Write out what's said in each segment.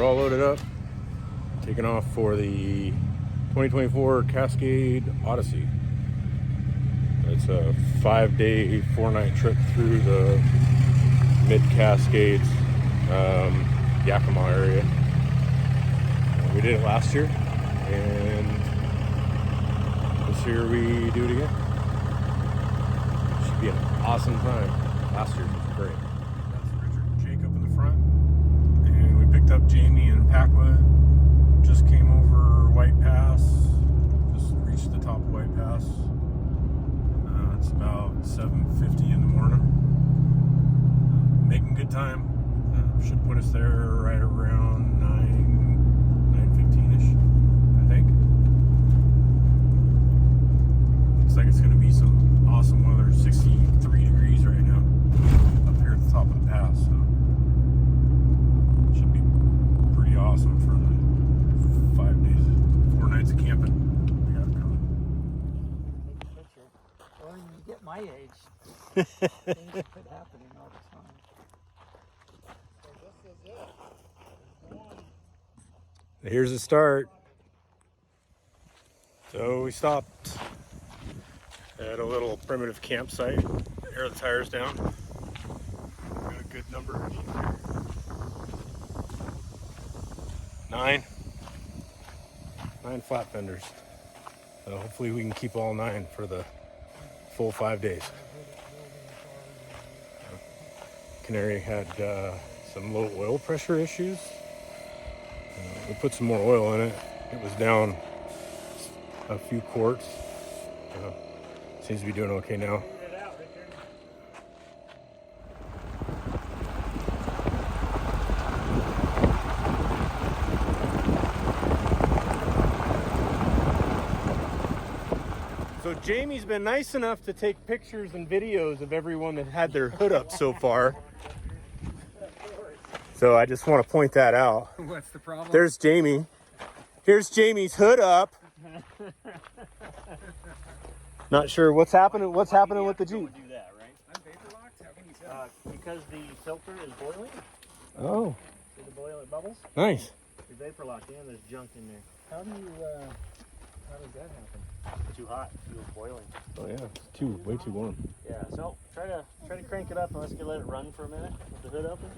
all loaded up, taking off for the 2024 Cascade Odyssey. It's a 5-day, 4-night trip through the mid-Cascades, Yakima area. We did it last year, and this year we do it again. Should be an awesome time. Last year was great. That's Richard and Jake up in the front, and we picked up Jamie and Packwood. Just came over White Pass, just reached the top of White Pass. It's about 7:50 in the morning. Making good time. Should put us there right around 9:15ish, I think. Looks like it's going to be some awesome weather. 63 degrees right now up here at the top of the pass. So should be pretty awesome for the 5 days, 4 nights of camping we got coming. Well, when you get my age, things quit happening all the time. Here's the start. So we stopped at a little primitive campsite. Air the tires down. Got a good number of these here. 9 flat fenders. So hopefully we can keep all 9 for the full 5 days. Canary had some low oil pressure issues. We put some more oil in it. It was down a few quarts. Seems to be doing okay now. So Jamie's been nice enough to take pictures and videos of everyone that had their hood up so far. So I just want to point that out. What's the problem? There's Jamie. Here's Jamie's hood up. Not sure what's happening. What's happening with the Jeep? Do that, right? I'm vapor locked. How can you tell? Because the filter is boiling. Oh, See the boiling bubbles? nice. You're vapor locked in. There's junk in there. How does that happen? It's too hot. Fuel's boiling. Oh yeah, it's way too warm. Yeah. So try to crank it up and let's let it run for a minute with the hood open.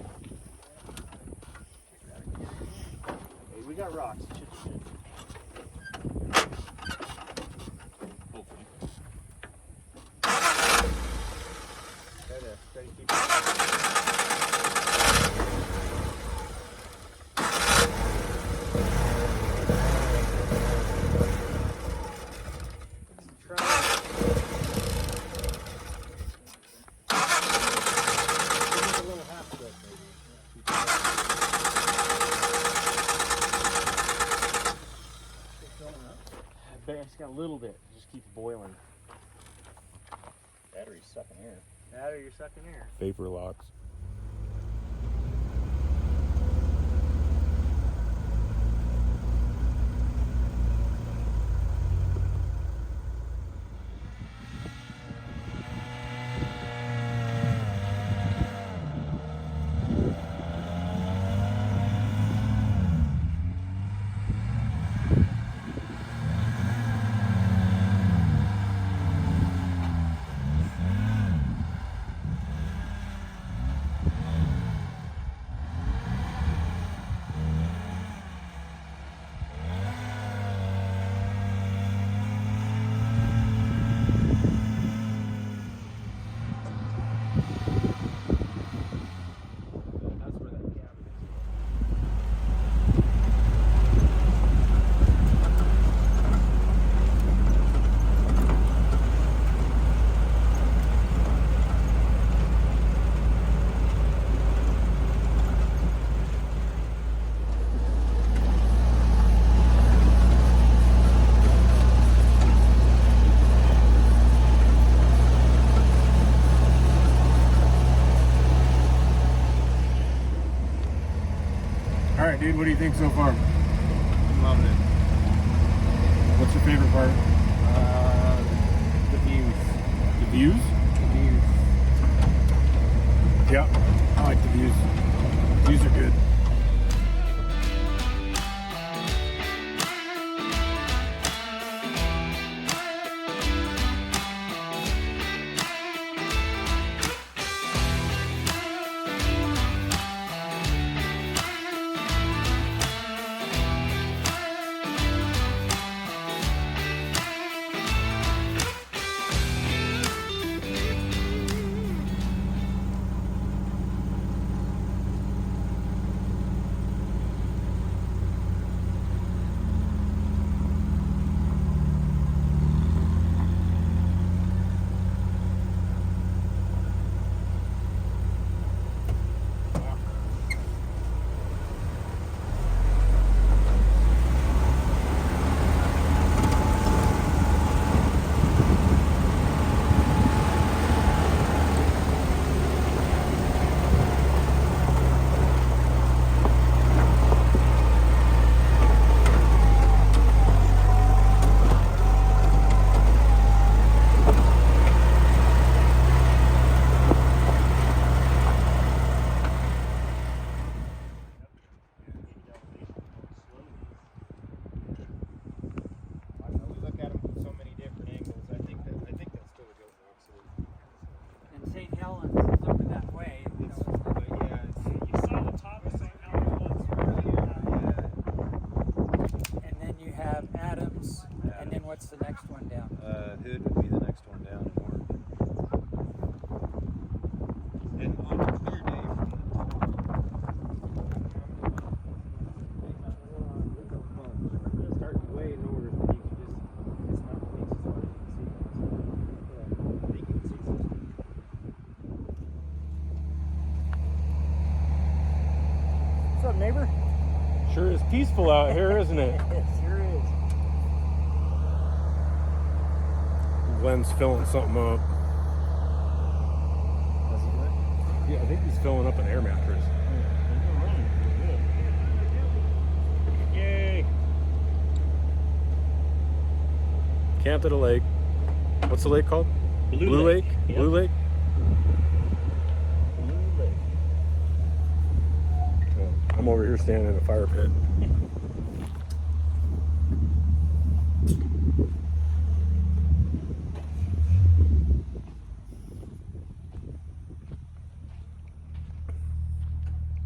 Hey, we got rocks. It should. Hopefully. Try to keep it. It's got a little bit. It just keeps boiling. Battery's sucking air. Battery's sucking air. Vapor locks. Alright dude, what do you think so far? Loving it. What's your favorite part? The views. The views? The views. Yeah, I like the views. Views are good. the next one down? Hood would be the next one down in March. And on a clear day from the Start way lower than you can just, it's not the beach, it's already I think you can see some. What's up, neighbor? Sure is peaceful out here, isn't it? It sure is. Glenn's filling something up. Does he do it? Yeah, I think he's filling up an air mattress. Yay! Camped at a lake. What's the lake called? Blue Lake? Yep. Blue Lake? Blue Lake. I'm over here standing in a fire pit.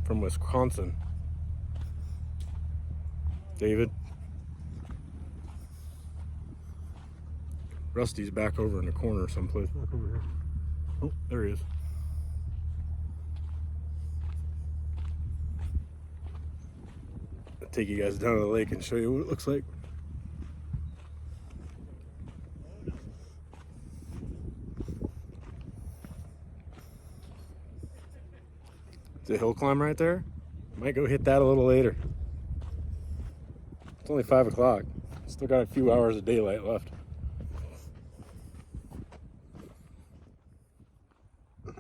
From Wisconsin. David. Rusty's back over in the corner someplace. Back over here. Oh, there he is. I'll take you guys down to the lake and show you what it looks like. It's a hill climb right there. Might go hit that a little later. It's only 5 o'clock. Still got a few hours of daylight left.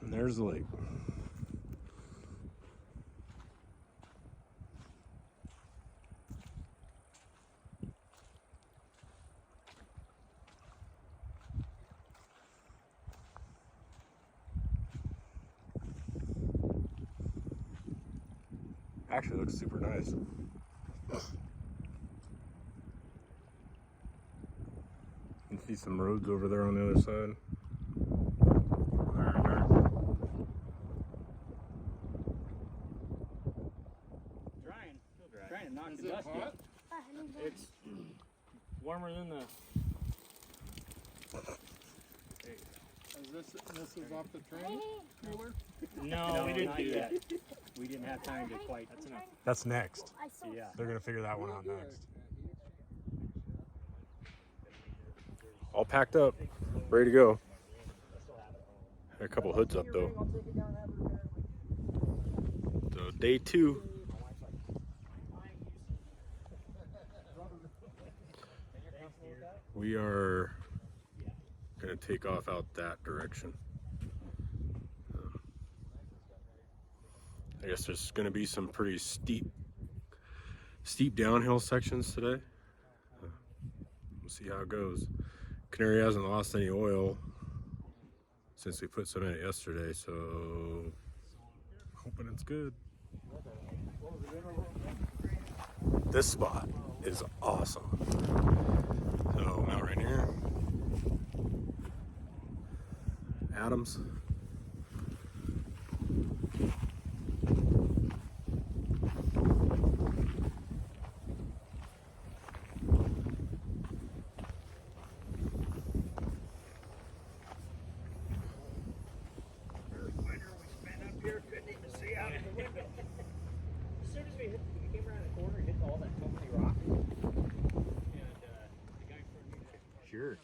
And there's the lake. Actually looks super nice. You can see some roads over there on the other side. Trying to knock the dust out. It's warmer than the. This is off the train cooler? No, we didn't do that. We didn't have time to quite. That's enough. That's next. Yeah. They're gonna figure that one out next. All packed up, ready to go. Had a couple hoods up though. So day 2. We are gonna take off out that direction. I guess there's gonna be some pretty steep downhill sections today. We'll see how it goes. Canary hasn't lost any oil since we put some in it yesterday, so hoping it's good. This spot is awesome. So I'm out right here. Adams. Sure.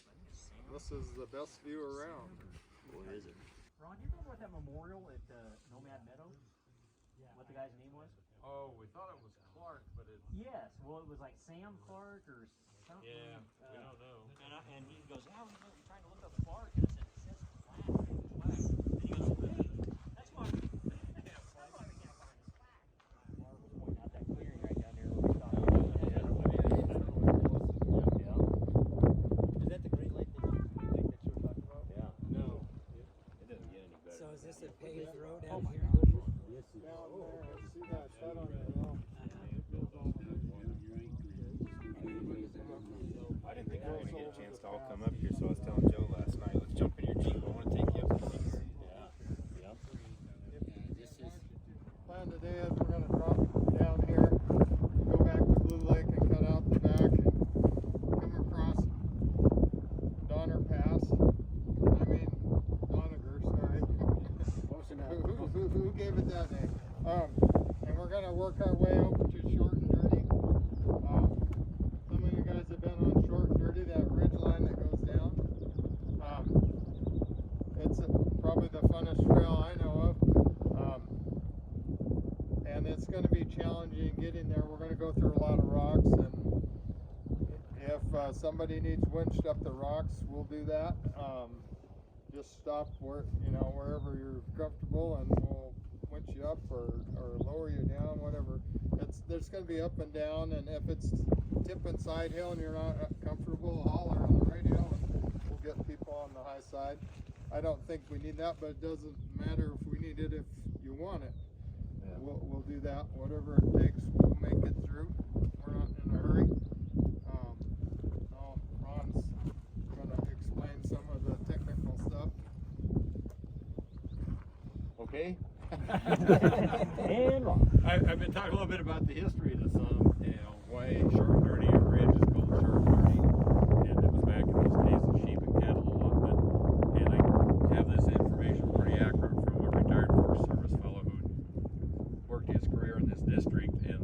This is the best view around. Boy, is it. Ron, you remember that memorial at Nomad Meadows? What the guy's name was? Oh, we thought it was Clark, but it's... Yes, well it was like Sam Clark or something. Yeah, we don't know. And he goes, yeah, we're trying to look up Clark, and I said, it says flag. And he goes, that's why we can't find his flag. Mark was pointing out that clearing right down there where we thought it was. Is that the Great Lake that you were talking about? Yeah. No. It doesn't get any better. So is this a paved road out here? Yes, it is. Down there, see that shut on the wall? I didn't think we were going to get a chance to all come up here, so I was telling Joe last night, let's jump in your Jeep. I want to take you up to go through a lot of rocks, and if somebody needs winched up the rocks, we'll do that. Just stop wherever you're comfortable, and we'll winch you up or lower you down, whatever. There's going to be up and down, and if it's tipping side hill and you're not comfortable, holler on the right hill, and we'll get people on the high side. I don't think we need that, but it doesn't matter if we need it if you want it. Yeah. We'll do that, whatever it takes. We'll make it through. We're not in a hurry. Ron's going to explain some of the technical stuff. Okay. And wrong. I've been talking a little bit about the history of this, why short and dirty or ridge is called short and dirty, and it was back in those days of sheep and cattle allotment. And I have this information pretty accurate from a retired Forest Service fellow who worked his career in this district, and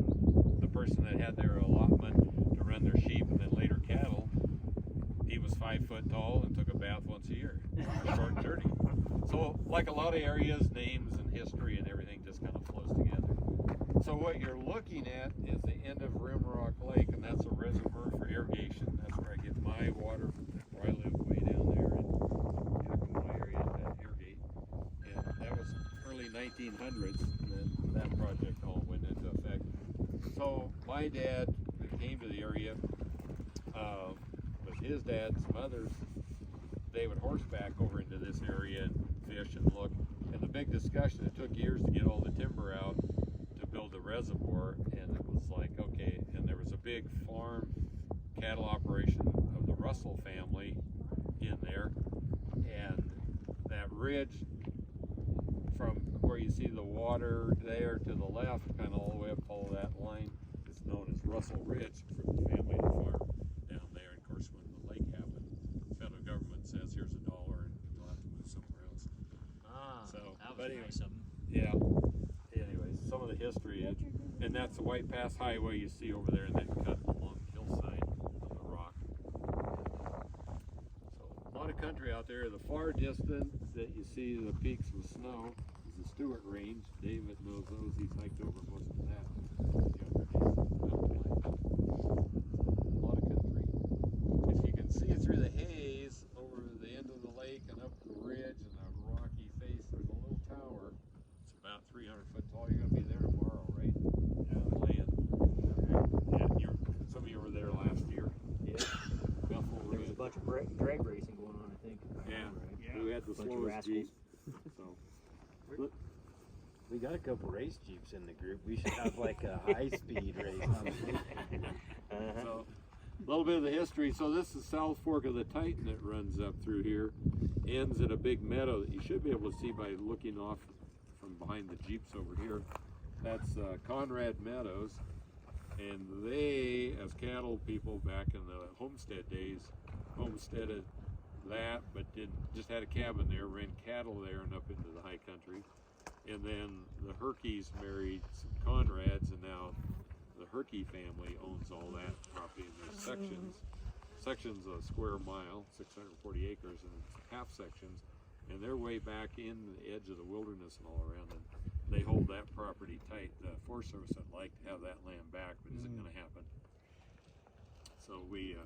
the person that had their allotment to run their sheep and then later cattle, he was 5 foot tall and took a bath once a year. Short and dirty. So, like a lot of areas, names and history and everything just kind of flows together. So what you're looking at is the end of Rim Rock Lake, and that's a reservoir for irrigation. That's where I get my water from where I live way down there in the Yakima area to irrigate. And that was early 1900s, and then that project all went into effect. So my dad came to the area with his dad and some others. They would horseback over into this area and fish and look. And the big discussion, it took years to get all the timber out to build a reservoir, and it was like, okay, and there was a big farm cattle operation of the Russell family in there, and that ridge from where you see the water there to the left, kind of all the way up, follow that line, is known as Russell Ridge for the family to farm down there. And of course, when the lake happened, the federal government says here's $1 and you'll have to move somewhere else. So, That was but anyway, nice of them. yeah. Anyways, some of the history, and that's the White Pass Highway you see over there, and then cut along the hillside of the rock. So a lot of country out there. The far distance that you see the peaks of snow is the Stewart Range. David knows those. He's hiked over most of that. A lot of country. If you can see through the haze over the end of the lake and up the ridge and the rocky face, there's a little tower. It's about 300 foot tall. You're gonna be there tomorrow, right? Yeah, land. Yeah, some of you were there last year. Yeah. Bethel There was a bunch of drag racing going on, I think. Yeah. Right. Who had the Bunch of slowest rascals. Jeep? So. We got a couple race jeeps in the group. We should have like a high-speed race. So, a little bit of the history. So this is South Fork of the Titan that runs up through here, ends at a big meadow that you should be able to see by looking off from behind the Jeeps over here. That's Conrad Meadows, and they, as cattle people back in the homestead days, homesteaded that, but just had a cabin there, ran cattle there and up into the high country. And then the Herkeys married some Conrads, and now the Herkey family owns all that property, and there's sections of a square mile, 640 acres, and half sections, and they're way back in the edge of the wilderness and all around, and they hold that property tight. The Forest Service would like to have that land back, but isn't going to happen. So we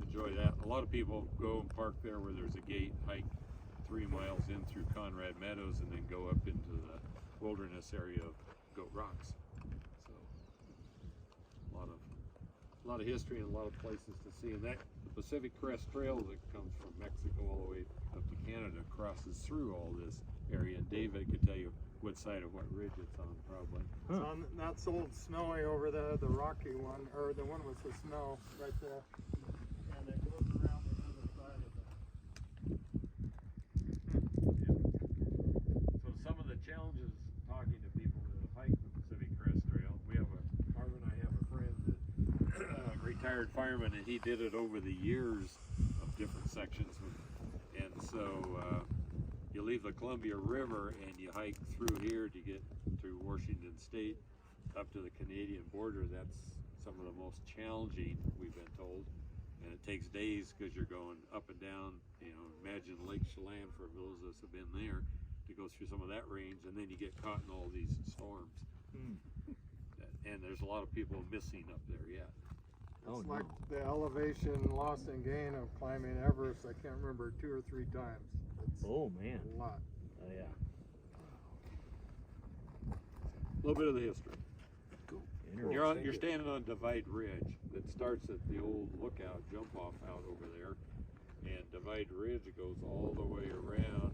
enjoy that. A lot of people go and park there where there's a gate, hike 3 miles in through Conrad Meadows, and then go up into the wilderness area of Goat Rocks. So a lot of history and a lot of places to see. And that the Pacific Crest Trail that comes from Mexico all the way up to Canada crosses through all this area. And David could tell you what side of what ridge it's on, probably. It's on, that's Old Snowy over there, the rocky one, or the one with the snow right there. And it goes around the other side of it. So some of the challenges talking to people that have hiked the Pacific Crest Trail, Marv and I have a friend that retired fireman, and he did it over the years of different sections. And so you leave the Columbia River and you hike through here to get through Washington State up to the Canadian border. That's some of the most challenging, we've been told. And it takes days because you're going up and down, imagine Lake Chelan for those of us who have been there, to go through some of that range, and then you get caught in all these storms. and there's a lot of people missing up there yet. It's like the elevation loss and gain of climbing Everest. I can't remember 2 or 3 times. It's Oh man. a lot. Oh yeah. A little bit of the history. You're standing on Divide Ridge that starts at the old lookout jump off out over there, and Divide Ridge goes all the way around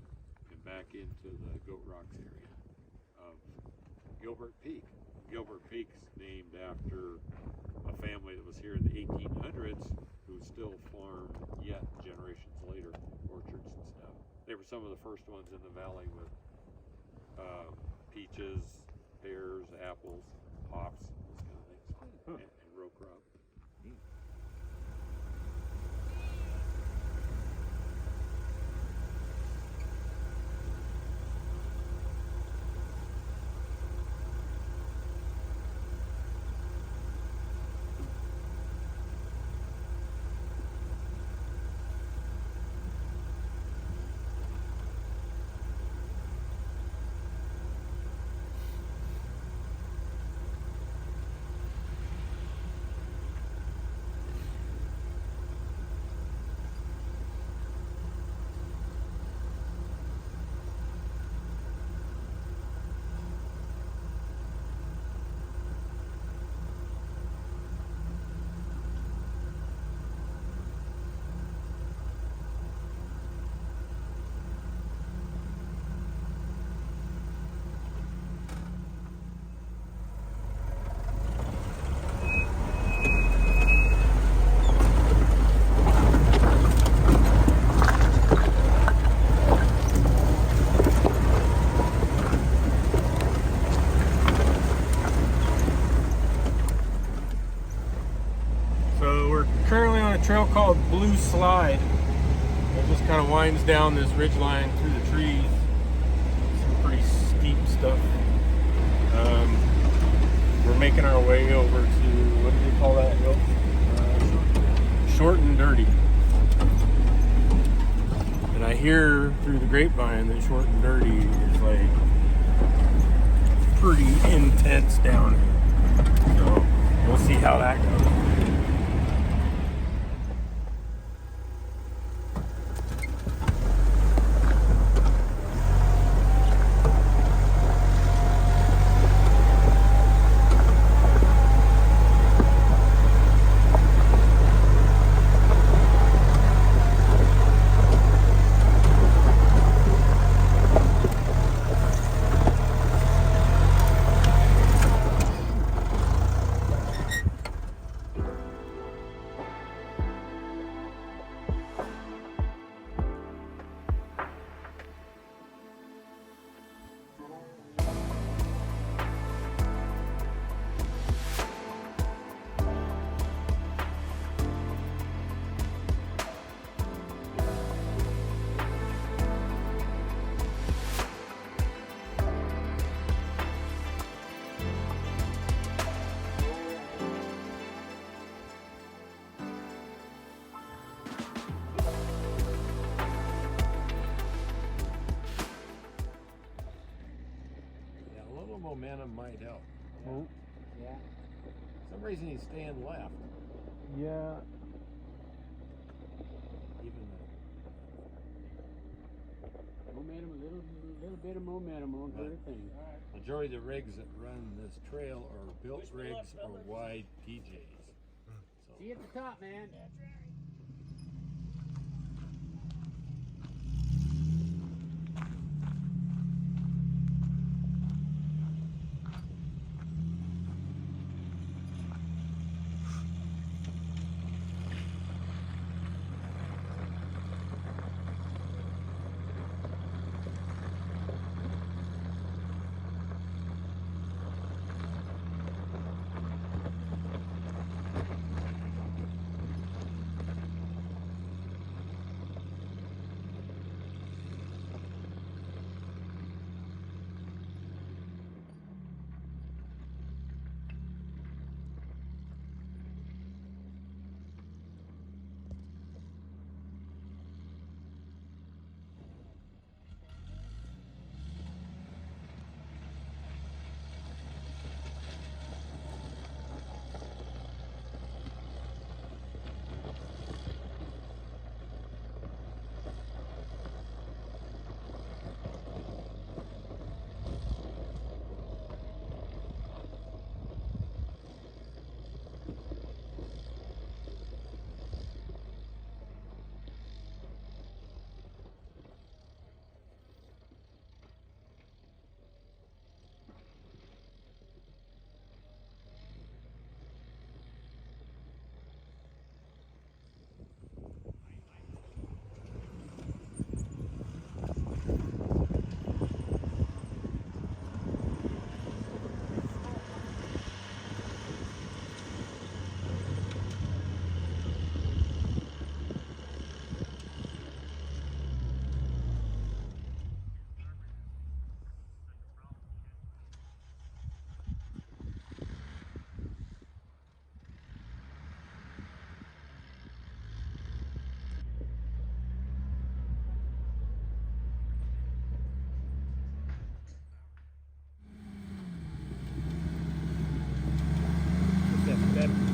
and back into the Goat Rocks area of Gilbert Peak. Gilbert Peak's named after a family that was here in the 1800s who still farmed yet generations later, orchards and stuff. They were some of the first ones in the valley with peaches, pears, apples, hops, those kind of things, and row crop. Currently on a trail called Blue Slide. It just kind of winds down this ridge line through the trees. Some pretty steep stuff. We're making our way over to, what do they call that hill? Short and Dirty. And I hear through the grapevine that Short and Dirty is like pretty intense down here. So we'll see how that goes. Momentum might help. Oh. Yeah. For some reason he's staying left. Yeah. Even Momentum, a little bit of momentum won't hurt a thing. the majority of the rigs that run this trail are built rigs or wide PJs. So See you at the top, man.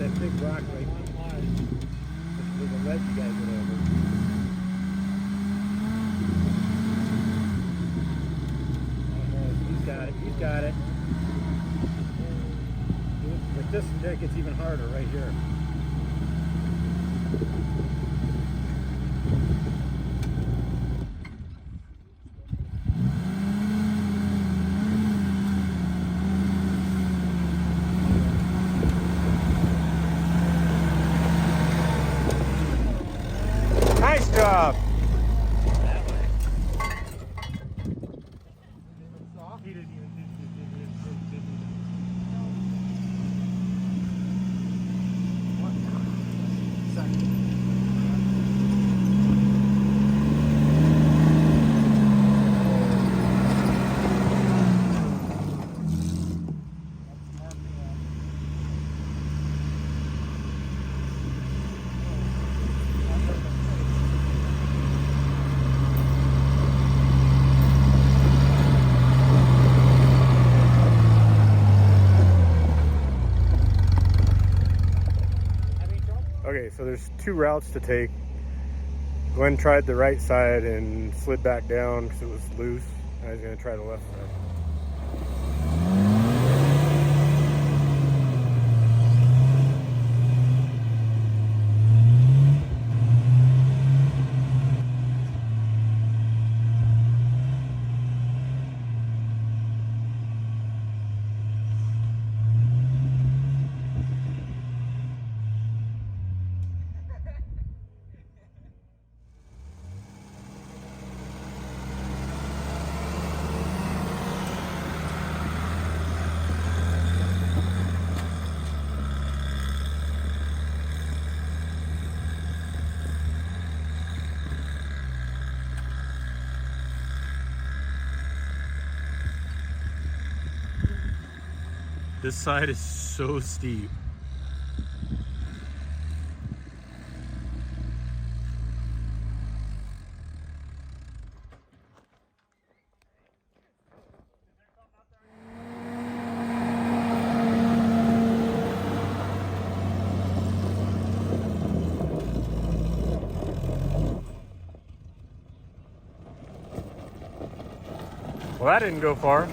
that big rock right behind. There's a ledge you gotta get over. He's got it. He's got it. With this, it gets even harder right here. Nice job. He didn't even Okay, so there's two routes to take. Glenn tried the right side and slid back down because it was loose. I was going to try the left side. This side is so steep. Well, that didn't go far.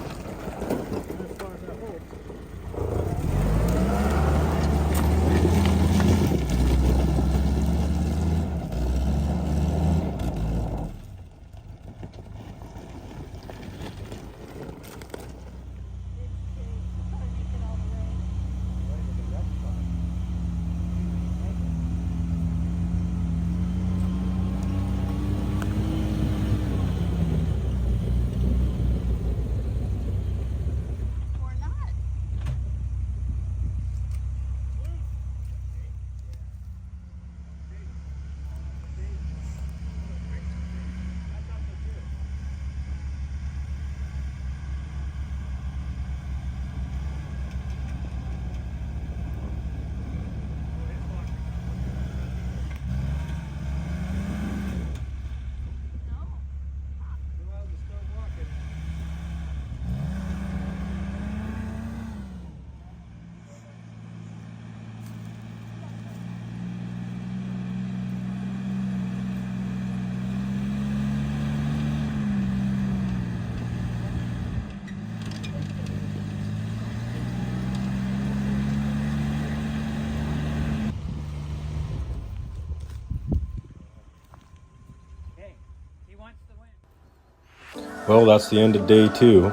Well, that's the end of day 2.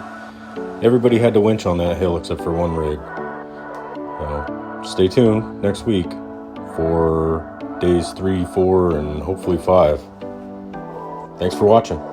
Everybody had to winch on that hill except for one rig. Stay tuned next week for days 3, 4, and hopefully 5. Thanks for watching.